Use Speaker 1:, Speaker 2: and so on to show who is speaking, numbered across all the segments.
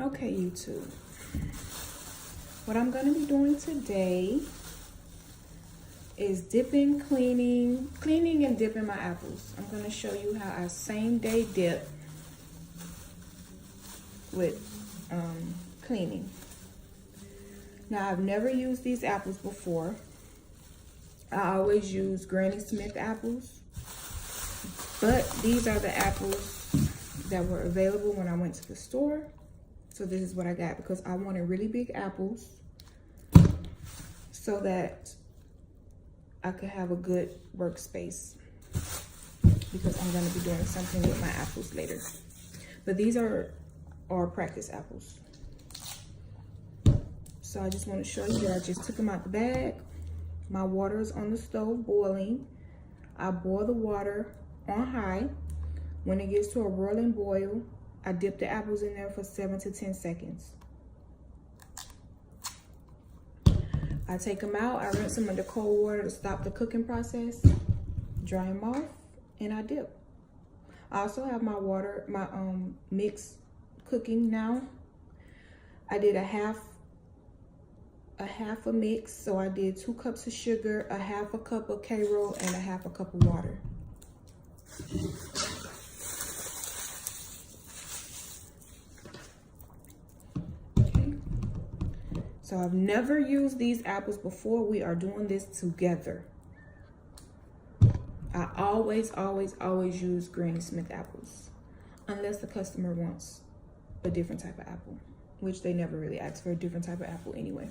Speaker 1: Okay, YouTube. What I'm going to be doing today is cleaning and dipping my apples. I'm going to show you how I same day dip with cleaning. Now, I've never used these apples before. I always use Granny Smith apples, but these are the apples that were available when I went to the store. So this is what I got because I wanted really big apples so that I could have a good workspace because I'm going to be doing something with my apples later. But these are practice apples. So I just want to show you that I just took them out the bag. My water is on the stove boiling. I boil the water on high. When it gets to a rolling boil, I dip the apples in there for 7 to 10 seconds. I take them out, I rinse them under cold water to stop the cooking process, dry them off, and I dip. I also have my mix cooking now. I did a half a mix, so I did 2 cups of sugar, a half a cup of Karo, and a half a cup of water. So I've never used these apples before. We are doing this together. I always use Granny Smith apples, unless the customer wants a different type of apple, which they never really ask for a different type of apple anyway.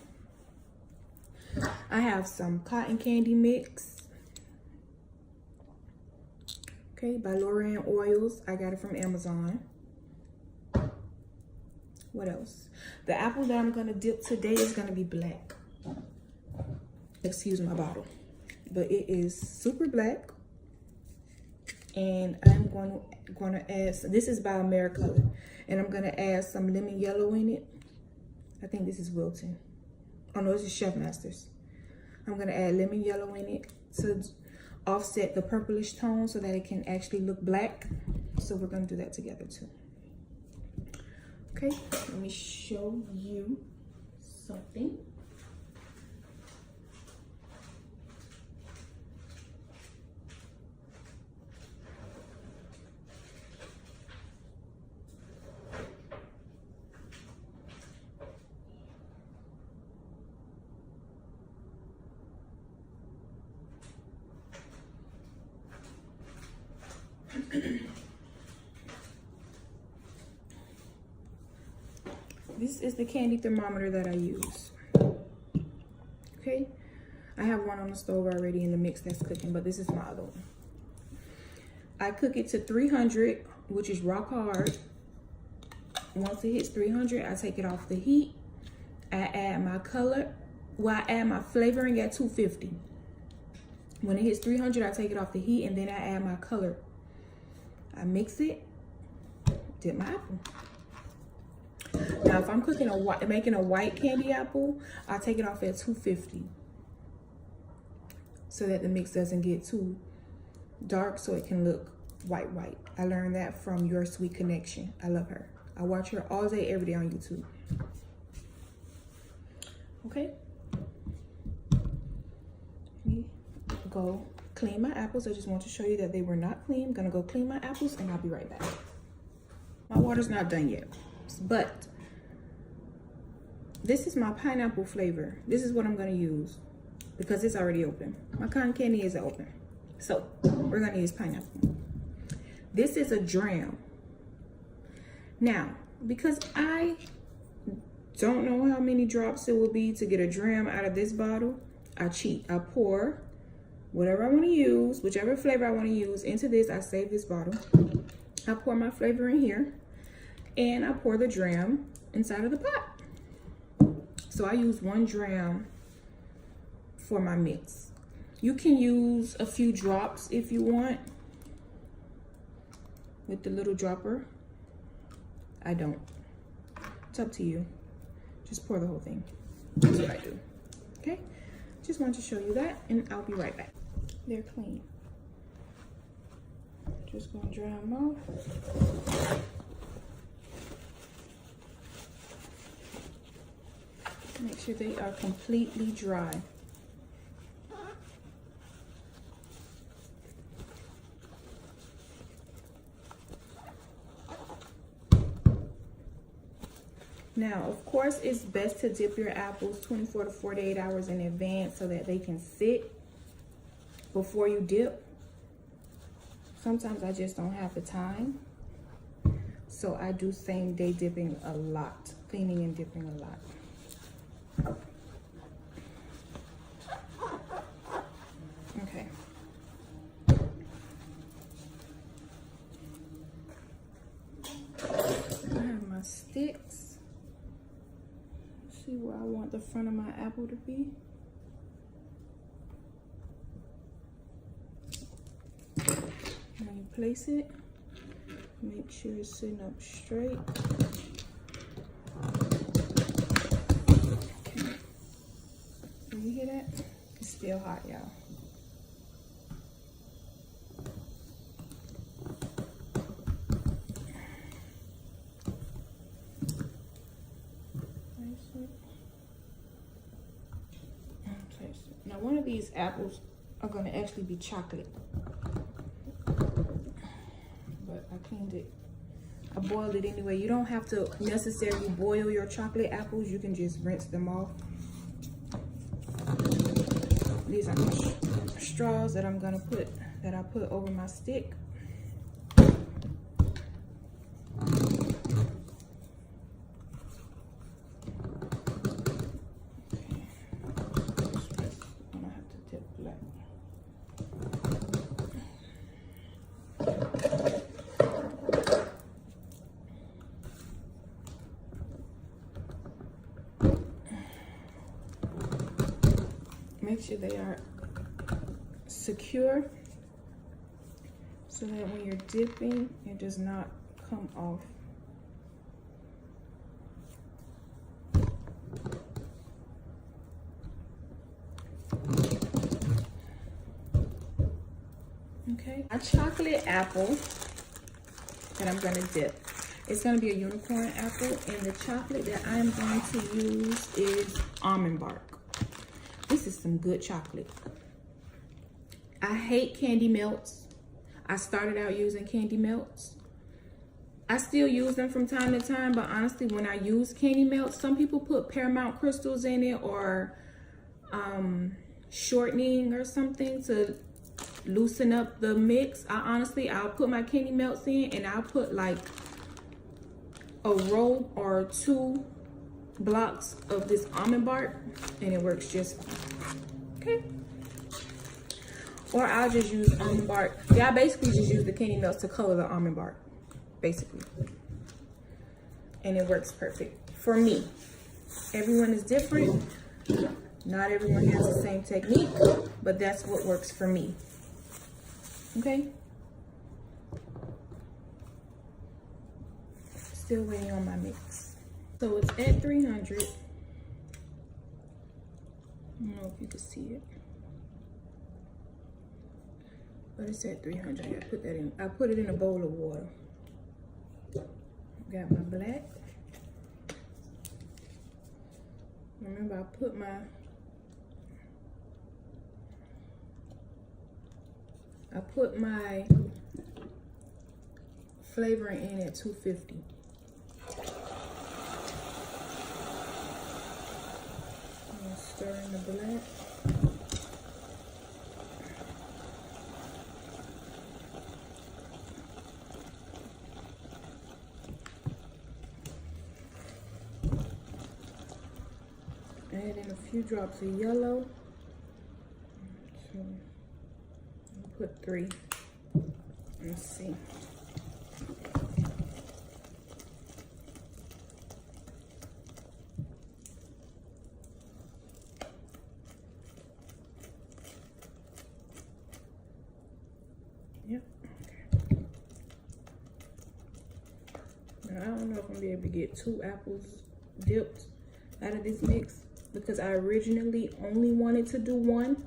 Speaker 1: I have some cotton candy mix, okay, by Loran Oils. I got it from Amazon. What else? The apple that I'm gonna dip today is gonna be black. Excuse my bottle, but it is super black. And I'm gonna add some, this is by Americolor, and I'm gonna add some lemon yellow in it. I think this is Wilton. Oh no, this is Chef Masters. I'm gonna add lemon yellow in it to offset the purplish tone so that it can actually look black. So we're gonna do that together too. Okay, let me show you something. This is the candy thermometer that I use. Okay, I have one on the stove already in the mix that's cooking, but this is my other one. I cook it to 300, which is rock hard. Once it hits 300, I take it off the heat. I add my color. Well, I add my flavoring at 250. When it hits 300, I take it off the heat, and then I add my color. I mix it, dip my apple. Now, if I'm making a white candy apple, I take it off at 250 so that the mix doesn't get too dark, so it can look white. I learned that from Your Sweet Connection. I love her. I watch her all day, every day on YouTube. Okay. Let me go clean my apples. I just want to show you that they were not clean. I'm gonna go clean my apples and I'll be right back. My water's not done yet, but this is my pineapple flavor. This is what I'm gonna use because it's already open. My cotton candy is open. So we're gonna use pineapple. This is a dram. Now, because I don't know how many drops it will be to get a dram out of this bottle, I cheat. I pour whatever I wanna use, whichever flavor I wanna use into this. I save this bottle. I pour my flavor in here and I pour the dram inside of the pot. So I use 1 dram for my mix. You can use a few drops if you want with the little dropper. I don't. It's up to you. Just pour the whole thing. That's what I do. Okay? Just wanted to show you that, and I'll be right back. They're clean. Just gonna dry them off. sure they are completely dry. Now, of course, it's best to dip your apples 24 to 48 hours in advance so that they can sit before you dip. Sometimes I just don't have the time. So I do same day dipping a lot, cleaning and dipping a lot. Okay. I have my sticks. Let's see where I want the front of my apple to be. When you place it, make sure it's sitting up straight. Okay. You hear that? It's still hot, y'all. Now, one of these apples are going to actually be chocolate. But I cleaned it. I boiled it anyway. You don't have to necessarily boil your chocolate apples. You can just rinse them off. These are my straws that I'm going to put, that I put over my stick. Make sure they are secure so that when you're dipping, it does not come off. Okay, a chocolate apple that I'm gonna dip. It's gonna be a unicorn apple, and the chocolate that I'm going to use is almond bark. This is some good chocolate. I hate candy melts. I started out using candy melts. I still use them from time to time, but honestly, when I use candy melts, some people put Paramount crystals in it or shortening or something to loosen up the mix. I'll put my candy melts in and I'll put like a row or 2 blocks of this almond bark and it works just fine. Okay. Or I'll just use almond bark. Yeah, I basically just use the candy melts to color the almond bark, basically. And it works perfect for me. Everyone is different. Not everyone has the same technique, but that's what works for me. Okay. Still waiting on my mix. So it's at 300. I don't know if you can see it, but it's at 300. I put it in a bowl of water. Got my black. Remember, I put my flavoring in at 250. Stir in the black. Add in a few drops of yellow. So I'll put 3. Let's see. Yep. Now, I don't know if I'm gonna be able to get 2 apples dipped out of this mix because I originally only wanted to do 1.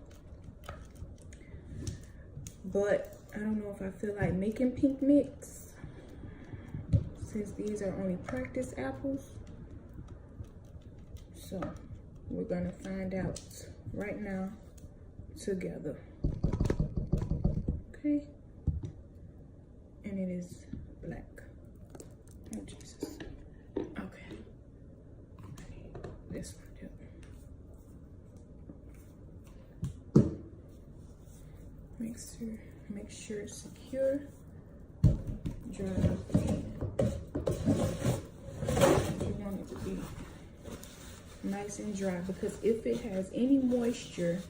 Speaker 1: But I don't know if I feel like making pink mix since these are only practice apples. So We're gonna find out right now together. Okay, and it is black. Oh Jesus. Okay, this one too. Make sure it's secure. Dry. You want it to be nice and dry, because if it has any moisture,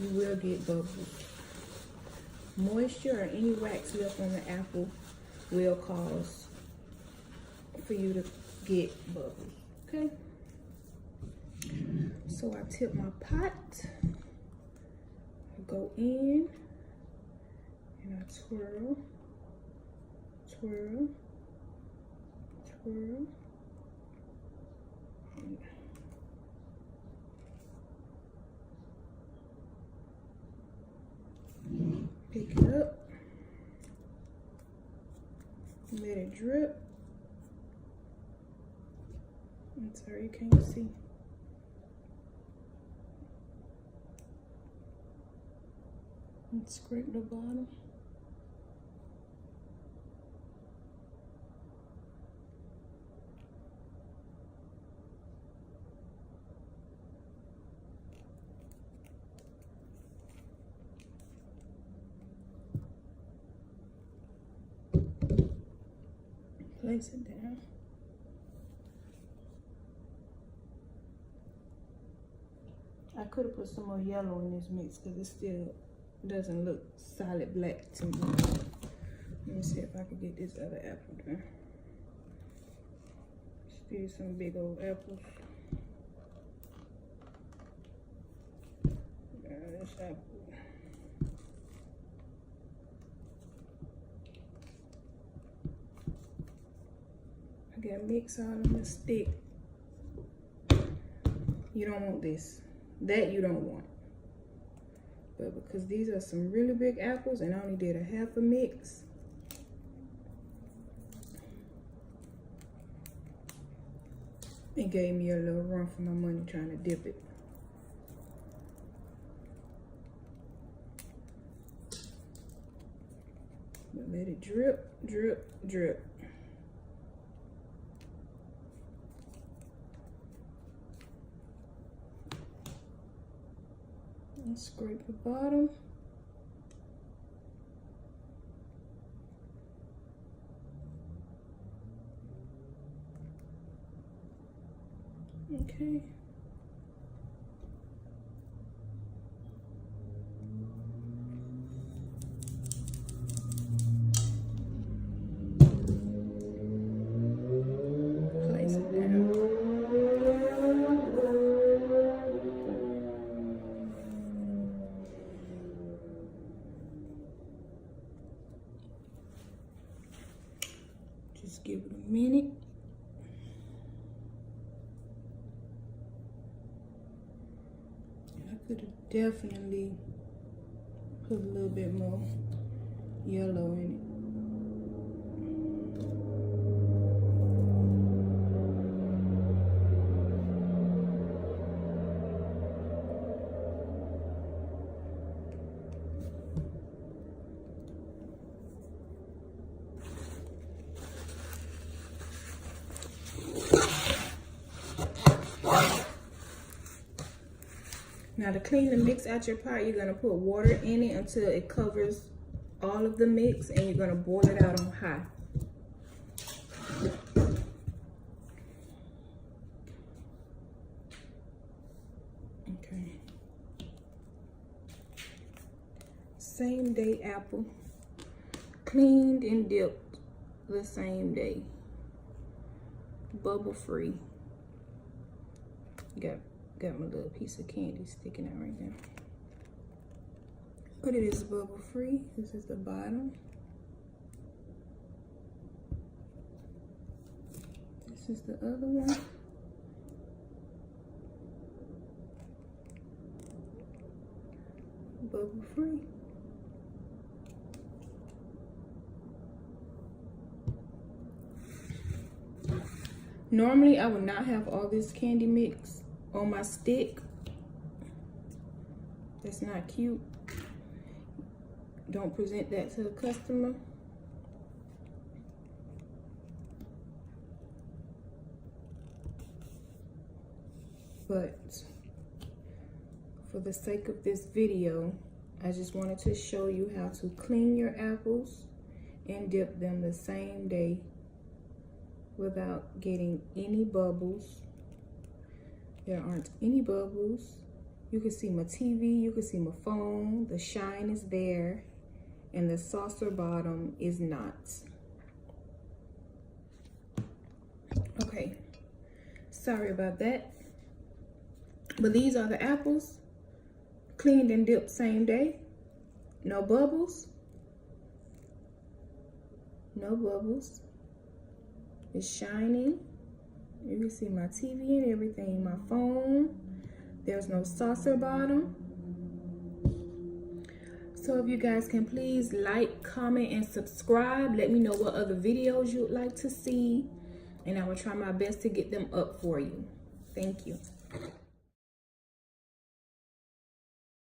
Speaker 1: you will get bubbles. Moisture or any wax left on the apple will cause for you to get bubbles. Okay, so I tip my pot, I go in, and I twirl, twirl, twirl, and pick it up, let it drip. I'm sorry, you can't see. And scrape the bottom. Place it down. I could have put some more yellow in this mix because it still doesn't look solid black to me. Let me see if I can get this other apple done. Still some big old apples. This apple. I got mix all on the stick. You don't want this. That you don't want. But because these are some really big apples and I only did a half a mix, it gave me a little run for my money trying to dip it. But let it drip, drip, drip. And scrape the bottom. Okay. Place it down. Just give it a minute. I could have definitely put a little bit more yellow in it. Now to clean the mix out your pot, you're gonna put water in it until it covers all of the mix, and you're gonna boil it out on high. Okay. Same day apple, cleaned and dipped the same bubble free. Got my little piece of candy sticking out right now. But it is bubble free. This is the bottom. This is the other one. Bubble free. Normally, I would not have all this candy mix on my stick. That's not cute. Don't present that to the customer. But for the sake of this video, I just wanted to show you how to clean your apples and dip them the same day without getting any bubbles. There aren't any bubbles. You can see my TV, you can see my phone, the shine is there, and the saucer bottom is not. Okay, sorry about that. But these are the apples, cleaned and dipped same day. No bubbles. No bubbles. It's shining. You can see my TV and everything, my phone. There's no saucer bottom. So if you guys can please like, comment, and subscribe. Let me know what other videos you'd like to see, and I will try my best to get them up for you. Thank you.